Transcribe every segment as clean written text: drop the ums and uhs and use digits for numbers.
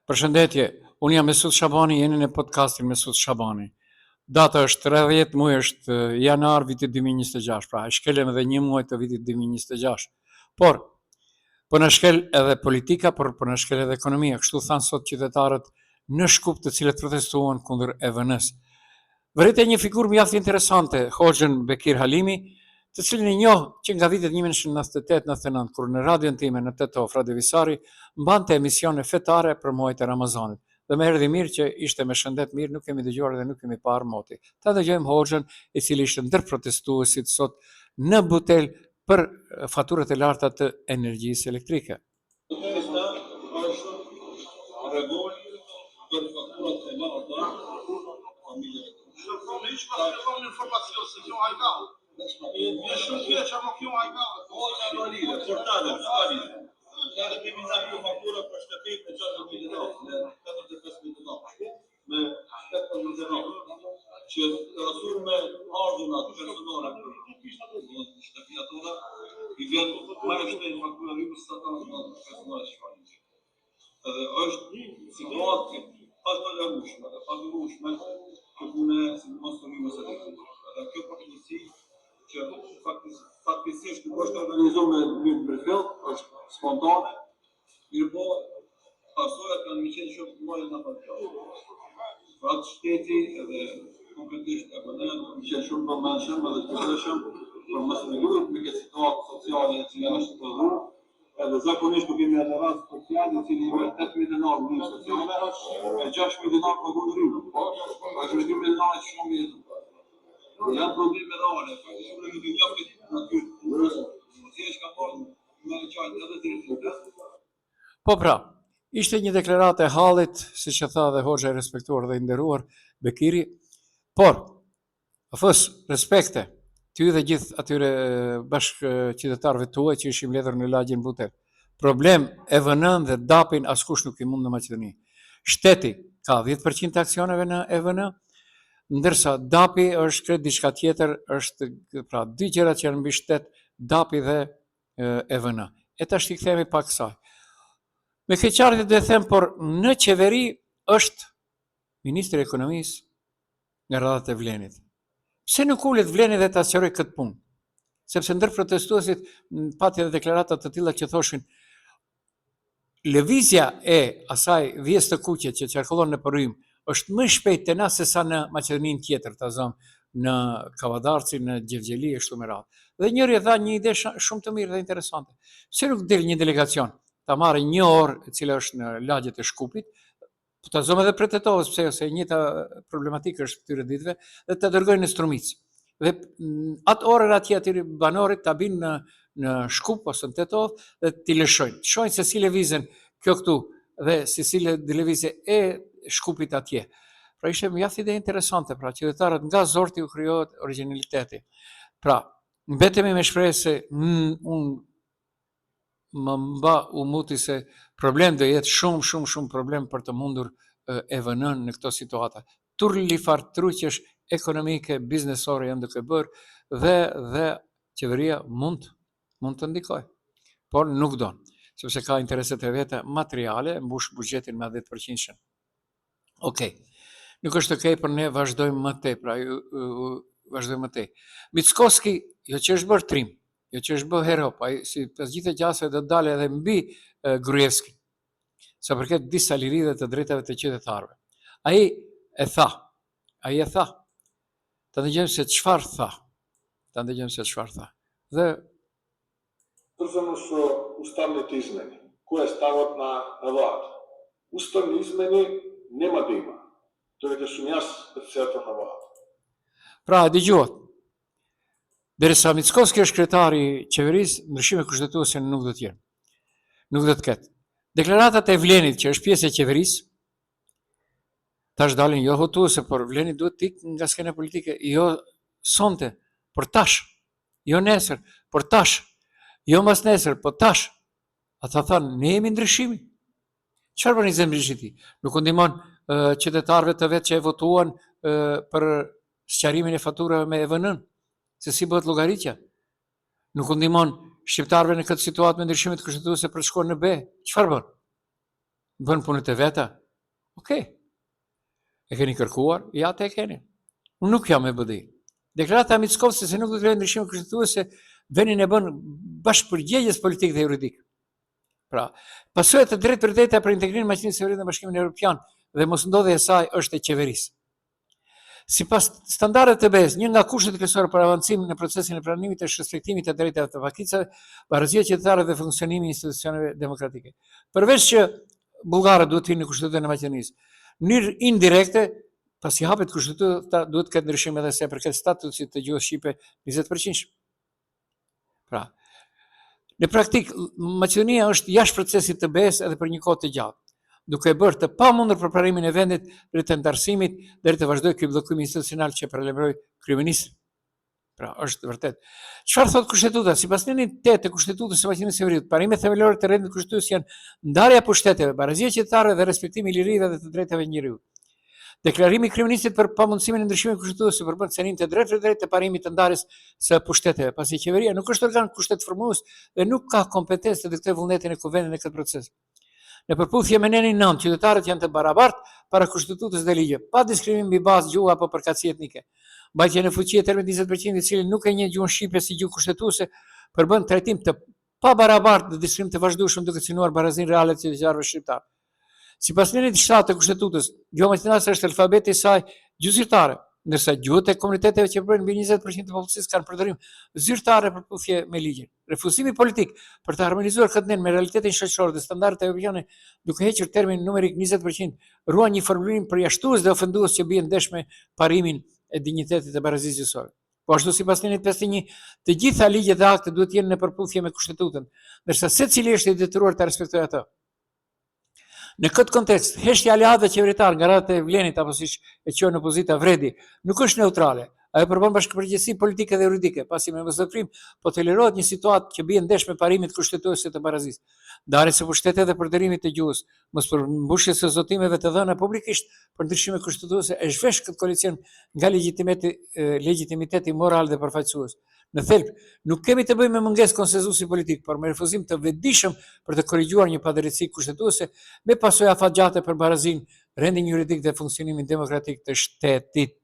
Përshëndetje, unë jam Mesut Shabani, jeni në podcastin Mesut Shabani. Data është 30 muaj, është janar vitit 2026, pra e shkelem edhe një muaj të vitit 2026. Por, po në shkel edhe politika, por po në shkel edhe ekonomia, kështu thanë sot qytetarët në Shkup të cilët protestuan kundër EVN-s. Vërtet e një figurë mjaft interesante, Hoxhën Bekir Halimi, të cilin e njoh që nga vitet 1998-99, kur në radion time në Tetov, Radio Visari, mbante emisione fetare për muajt e Ramazanit. Dhe më erdhi mirë që ishte me shëndet mirë, nuk kemi dëgjuar dhe nuk kemi parë moti. Ta dëgjojmë Hoxhën, i cili ishte ndër protestuesit sot në Butel për faturat e larta të energjisë elektrike. Je shumë keq apo kjo ajka? Ose valide, portale, valide. Edhe kemi ndaluar faktura për shtetin me 60.000 lekë, 45.000 lekë. Me 70.000 lekë. Që rasur me ardhunat personale për shtëpia tona, i vjen më e shtejnë faktura rrëmës sa ta në personale shkallin. Edhe është situatë pas të lërmushme, dhe pas lërmushme, që pune si mos të rrëmës e lekë. Edhe kjo përgjësi që faktisisht nuk është organizuar me mënyrë të përfillë, është spontane, mirë po pasojat kanë qenë shumë mëdha në fakt. Pra shteti edhe konkretisht EVN kanë qenë shumë të mëndshëm edhe të përshëm për mos regulluar me këtë situatë sociale që është prodhuar. Edhe zakonisht nuk kemi atë rast social i cili me 8.000 dinar në sociale e 6.000 dinar për gundrim. Po, 8.000 dinar është shumë mirë. Janë probleme reale, shumë në njëftit natyrë, nësjesh ka parë me qajtë edhe të rëfitës. Po pra, ishte një deklaratë e hallit, si që tha dhe Hoxha i respektuar dhe i nderuar Bekiri, por, afës, respekte, ty dhe gjithë atyre bashkë qytetarëve tuaj që ishim mbledhur në lagjin Butel. Problem EVN dhe DAP-in askush nuk i mund në Maqedoni. Shteti ka 10% aksioneve në EVN, ndërsa DAP-i është kretë diçka tjetër, është pra dy gjëra që janë mbi shtet, DAP-i dhe EVN. E tash i kthehemi pak kësaj. Me keqardhje do të them, por në qeveri është ministri i ekonomisë nga radhat e Vlenit. Pse nuk ulet Vleni dhe ta sqaroj këtë punë? Sepse ndër protestuesit pati edhe deklarata të tilla që thoshin lëvizja e asaj vjes të kuqe që qarkullon në Rrym është më shpejt të na se sa në Maqedoninë tjetër, ta zonë në Kavadarci, në Gjevgjeli e kështu me radhë. Dhe njëri dha një ide shumë të mirë dhe interesante. Pse nuk del një delegacion ta marrë një orë e cila është në lagjet e Shkupit, po ta zonë edhe prej Tetovës, pse ose njëta problematikë është këtyre ditëve, dhe ta dërgojnë në Strumic. Dhe atë orën aty banorit ta binë në Shkup ose në Tetovë dhe t'i lëshojnë. Shohin se si lëvizën kjo këtu dhe si lëvizje e Shkupit atje. Pra ishte mjaft ide interesante, pra qytetarët nga zorti u krijohet origjinaliteti. Pra, mbetemi me shpresë se unë u muti se problem do jetë shumë problem për të mundur EVN në këto situata. Turlifartruqesh ekonomike, biznesore janë duke bërë dhe qeveria mund të ndikojë, por nuk don, sepse ka intereset e veta materiale, mbush buxhetin me 10%. Okej. Nuk është okej, por ne vazhdojmë më tej, pra vazhdojmë më tej. Mickoski, jo që është bërë trim, jo që është bërë herop, ai si pas gjithë gjasave do të dalë edhe mbi Gruevski, sa përket disa lirive të drejtave të qytetarëve. Ai e tha. Ta dëgjojmë se çfarë tha. Dhe Vezano со уставните измени, koje стават на влада. Уставни измени нема да има. Додека сум јас председател на влада. Pra, dëgjohet. Derisa Mickoski është kryetari i qeverisë, ndryshime kushtetuese nuk do të jenë. Nuk do të ketë. Deklaratat e Vlenit, që është pjesë e qeverisë, tash dalin jo hotuese, por Vleni duhet të ikë nga skena politike, jo sonte, por tash, jo nesër, por tash, jo mas nesër, por tash. Ata thanë, ne jemi ndryshimi. Çfarë bën zemrishi ti? Nuk u ndihmon qytetarëve të vetë që e votuan për sqarimin e faturave me EVN-n, se si bëhet llogaritja. Nuk u ndihmon shqiptarëve në këtë situatë me ndryshimet kushtetuese për të shkuar në be. Çfarë bën? bën punët e veta. Okej. E keni kërkuar? Ja, te e keni. Unë nuk jam e bëdi. Deklarata e Mickovës se nuk do të krijojë ndryshime kushtetuese, vendin e bën bashkëpërgjegjes politike dhe juridike. Pra, pasojat e drejtë për drejta për integrimin e Maqedonisë së Veriut në Bashkimin Evropian dhe mosndodhja e saj është e qeverisë. Sipas standardeve të BE-s, një nga kushtet kryesore për avancimin në procesin e pranimit është respektimit të drejtave të pakicave, barazia qytetare dhe funksionimi i institucioneve demokratike. Përveç që bullgarët duhet të vinë në kushtetutën e Maqedonisë, në mënyrë indirekte, pasi hapet kushtetuta, duhet të ketë ndryshime edhe se përket statusit të gjuhës shqipe 20%. Pra, në praktik, Maqedonia është jashtë procesit të BE-s edhe për një kohë të gjatë, duke bërë të pamundur për pranimin e vendit drejt të antarësimit deri të vazhdojë ky bllokim institucional që paralajmëroi kryeministri. Pra, është vërtet. Çfarë thot kushtetuta? Sipas nënit 8 të kushtetutës së Maqedonisë së Veriut, parimet themelore të rendit kushtetues janë ndarja e pushteteve, barazia qytetare dhe respektimi i lirive dhe të drejtave njeriu. Deklarimi i kryeministit për pamundësimin e ndryshimit kushtetues përbën senim të drejtë për drejtë të parimit të ndarjes së pushteteve, pasi qeveria nuk është organ kushteformues dhe nuk ka kompetencë të diktojë vullnetin e kuvendit në këtë proces. Në përputhje me nenin 9, qytetarët janë të barabartë para kushtetutës dhe ligjit, pa diskriminim mbi bazë gjuhë apo përkatësi etnike. Mbajtja në fuqi e termit 20% i cili nuk e njeh gjuhën shqipe si gjuhë kushtetuese përbën trajtim të pabarabartë dhe diskriminim të vazhdueshëm duke synuar barazinë reale të qytetarëve shqiptar. Sipas nenit 7 të kushtetues, gjuha maqedonase është alfabeti i saj gjuhëzyrtare, ndërsa gjuhët e komuniteteve që përmbajnë mbi 20% të popullsisë kanë përdorim zyrtare në përputhje me ligjin. Refuzimi politik për të harmonizuar këtë nen me realitetin shoqëror dhe standardet evropiane, duke hequr termin numerik 20%, ruan një formulim përjashtues dhe ofendues që bie ndesh me parimin e dinjitetit të barazisë gjyqësore. Po ashtu sipas nenit 51, të gjitha ligjet dhe aktet duhet të jenë në përputhje me kushtetutën, ndërsa secili është i detyruar të respektojë atë. Në këtë kontekst, heshtja e aleatëve qeveritar nga radhët e vlenit apo siç e quajnë opozita vredi, nuk është neutrale. Ajo përbën bashkëpërgjegjësi politike dhe juridike, pasi me mosveprim po tolerohet një situatë që bie ndesh me parimin kushtetuese të barazisë. Ndarjes së pushtetit dhe përdorimit të gjuhës, mospërmbushjes së zotimeve të dhëna publikisht për ndryshime kushtetuese e zhvesh këtë koalicion nga legitimiteti moral dhe përfaqësues. Në thelb, nuk kemi të bëjmë me mungesë konsensusi politik, por me refuzim të vetëdijshëm për të korrigjuar një padrejtësi kushtetuese me pasojë afatgjate për barazinë, rendin juridik dhe funksionimin demokratik të shtetit.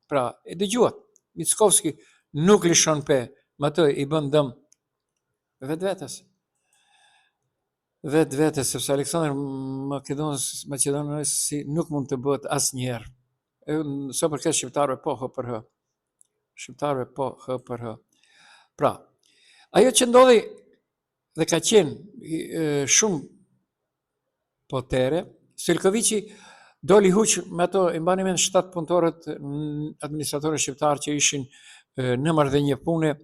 Pra, e dëgjuat, Mickovski nuk lishon pe, më të i bën dëm vetvetes. Vetvetes, sepse Aleksandër Maqedonesi nuk mund të bëhet asnjëherë. Sa përket shqiptarëve po hë për hë. Shqiptarëve po hë për hë. Pra, ajo që ndodhi dhe ka qenë shumë potere, Stojkoviqi doli huq me ato, i mbani mend 7 punëtorët administratorë shqiptarë që ishin në marrëdhënie pune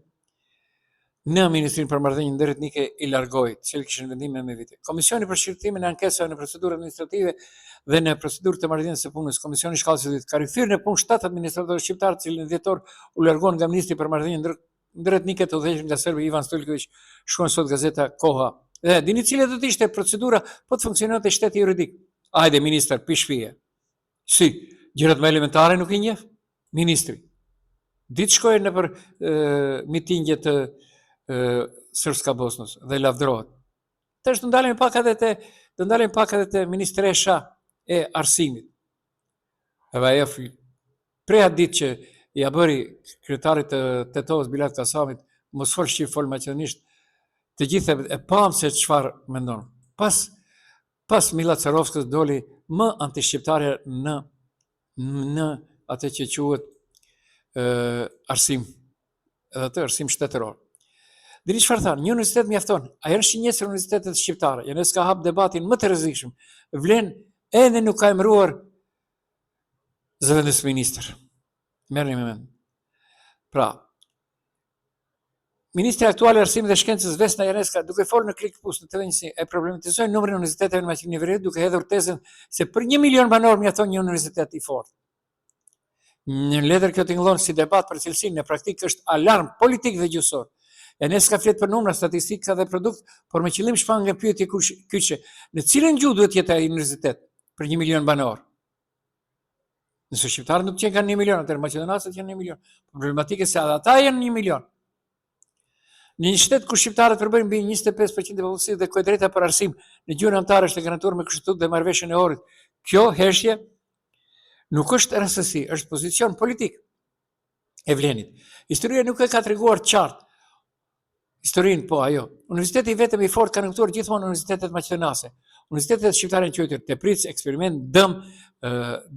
në Ministrinë për Marrëdhënie Ndërretnike i largoi, të cilët kishin vendime me vite. Komisioni për shqyrtimin e ankesave në procedurë administrative dhe në procedurë të marrëdhënies së punës, Komisioni i Shkallës së Dytë ka rithyer në punë 7 administratorë shqiptarë, të cilët në dhjetor u larguan nga Ministri për Marrëdhënie Ndërretnike të udhëhequr nga serbi Ivan Stojković, shkruan sot gazeta Koha. Dhe dini cila do të ishte procedura po të funksiononte shteti juridik. Hajde ministër, pishfije. Si, gjërat më elementare nuk i njeh ministri. Ditë shkoi në për mitingje të Srpska Bosnës dhe lavdrohet. Tash do ndalen pak edhe te ministresha e arsimit. Edhe ajo prej atë ditë që ja bëri kryetarit të Tetovës Bilat Kasamit, mos fol shqip, fol maqedonisht, të gjithë e pam se çfarë mendon. Pas Mila Cerovskës doli më antishqiptare në atë që quhet arsim, edhe atë arsim shtetëror. Dini çfarë thanë? Një universitet mjafton. Ajo është një njësër universitetet shqiptare. Ja nëse ka hap debatin më të rrezikshëm, vlen edhe nuk ka emëruar zëvendës ministër. Merrni me mend. Pra, Ministri aktual i Arsimit dhe Shkencës Vesna Janeska, duke folur në Klik Plus në TV1, e problematizoi numrin e universiteteve në Maqedoninë e Veriut, duke hedhur tezën se për 1 milion banor mjafton një universitet i fortë. Në letër kjo tingëllon si debat për cilësinë, në praktikë është alarm politik dhe gjuhësor. Janeska flet për numra, statistika dhe produkt, por me qëllim shfang nga pyetje kyçe, në cilën gjuhë duhet jetë ai universitet për 1 milion banor? Nëse shqiptarët nuk kanë 1 milion, atëherë maqedonasët janë 1 milion. Problematike se ata janë 1 milion. Në një shtet ku shqiptarët përbëjnë mbi 25% e popullsisë dhe ku e drejta për arsim në gjuhën anëtare është e garantuar me kushtetutë dhe marrëveshjen e Ohrit, kjo hershje nuk është rastësi, është pozicion politik e vlenit. Historia nuk e ka treguar qartë historinë, po ajo. Universiteti vetëm i fortë ka nënktuar gjithmonë universitetet maqedonase. Universitetet shqiptare në quajtur Tepric, Eksperiment, Dëm,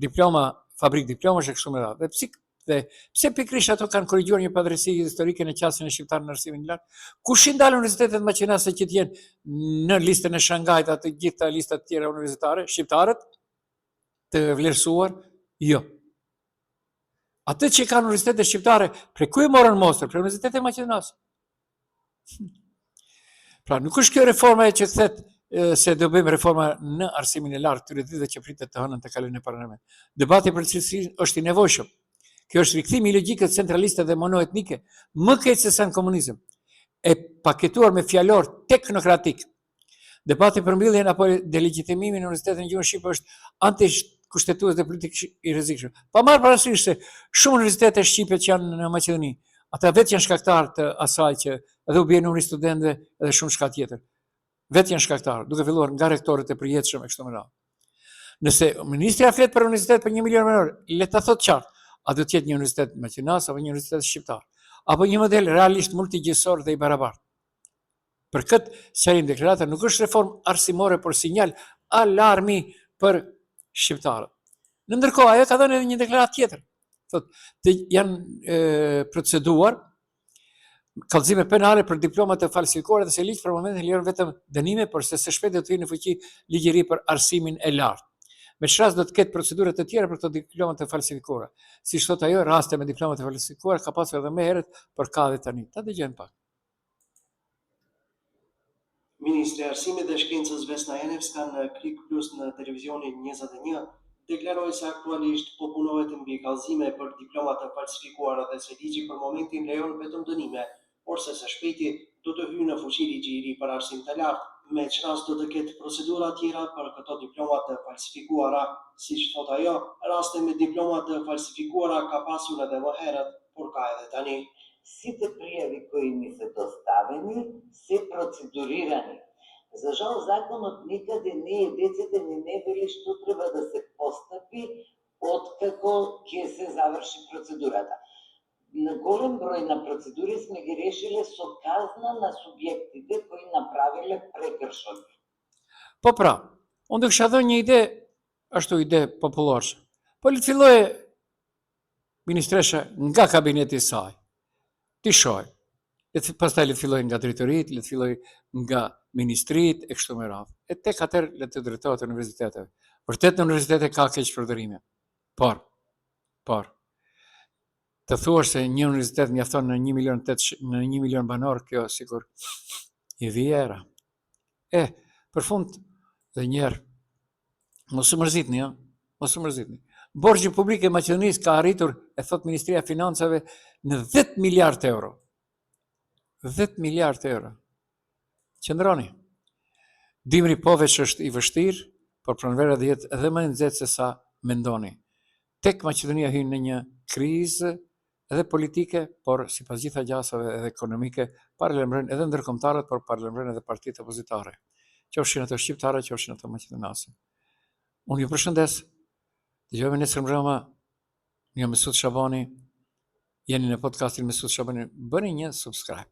diploma, fabrik diplomash e kështu me radhë. Dhe pse pikrisht ato kanë korrigjuar një padrejti historike në qasjen e shqiptarë në arsimin e lartë? Kush i ndal universitetet maqedonase që të jenë në listën e Shangajt atë gjitha listat të tjera universitare, shqiptarët të vlerësuar? Jo. Atë që kanë universitetet shqiptare, prej ku e morën mostrë? Prej universitetet maqedonase. Pra, nuk është kjo reforma që thotë se do bëjmë reforma në arsimin e lartë këtyre ditëve që pritet të hënën të kalojnë në parlament. Debati për cilësinë është i nevojshëm. Kjo është rikthimi i logjikës centraliste dhe monoetnike, më keq se sa në komunizëm, e paketuar me fjalor teknokratik. Debati për mbylljen apo delegjitimimin e universitetit në gjuhën shqipe është antikushtetues dhe politik i rrezikshëm. Pa marrë parasysh se shumë universitete shqipe që janë në Maqedoni, ata vetë janë shkaktarë të asaj që edhe u bie numri i studentëve edhe shumë shka tjetër. Vetë janë shkaktarë, duke filluar nga rektorët e përjetshëm e kështu me radhë. Nëse ministri flet për universitet për 1 milion banor, le ta thotë qartë, a do të jetë një universitet maqedonas apo një universitet shqiptar, apo një model realisht multigjësor dhe i barabartë. Për këtë sqarim deklarata nuk është reformë arsimore, por sinjal alarmi për shqiptarët. Në ndërkohë, ajo ka dhënë edhe një deklaratë tjetër. Thotë, të janë proceduar kallëzime penale për diplomat të falsifikuara dhe se ligji për momentin lejon vetëm dënime, por se së shpejti do të vinë në fuqi ligji i ri për arsimin e lartë. Me çfarë do të ketë procedura të tjera për këto diploma të falsifikuara. Siç thotë ajo, raste me diploma të falsifikuara ka pasur edhe më herët, por ka edhe tani. Ta dëgjojmë pak. Ministri i Arsimit dhe Shkencës Vesna Janevska në Klik Plus në televizionin 21 deklaroi se aktualisht po punohet mbi kallëzime për diploma të falsifikuara dhe se ligji për momentin lejon vetëm dënime, por se së shpejti do të hyjë në fuqi ligji i ri për arsim të lartë, me çfarë do të ketë procedura tjera për këto diploma të falsifikuara. Siç thot ajo, raste me diploma të falsifikuara ka pasur edhe më herët, por ka edhe tani. Сите пријави кои ни се доставени се процедурирани. За жал, законот никаде не е деците не вели што треба да се постапи откако ќе се заврши процедурата. На голем број на процедури сме ги решиле со казна на субјектите кои направиле прекршок. Po pra, unë do kisha dhënë një ide, ashtu ide popullore. Po le të filloje ministresha nga kabineti i saj. Ti shoj. Pastaj le të filloj nga drejtoritë, le të filloj nga ministritë e kështu me radhë. E tek atëherë le të drejtohet universiteteve. Vërtet në universitete ka keq përdorime. Por të thuash se një universitet mjafton në 1 milion banor, kjo sigur i vjera. Për fund dhe njerë, mos u mërzitni, ja? Mos u mërzitni. Borxhi publik e Maqedonisë ka arritur, e thot Ministria e Financave, në 10 miliard euro. 10 miliard euro. Qëndroni. Dimri po veç është i vështirë, por pranvera dhe jetë edhe më nxehtë se sa mendoni. Tek Maqedonia hyn në një krizë edhe politike, por sipas gjitha gjasave edhe ekonomike, paralajmërojnë edhe ndërkombëtarët, por paralajmërojnë edhe partitë opozitare. Qofshin ato shqiptare, qofshin ato maqedonase. Unë ju përshëndes. Dëgjojmë nesër mbrëma. Një Mesut Shabani. Jeni në podcastin Mesut Shabani. Bëni një subscribe.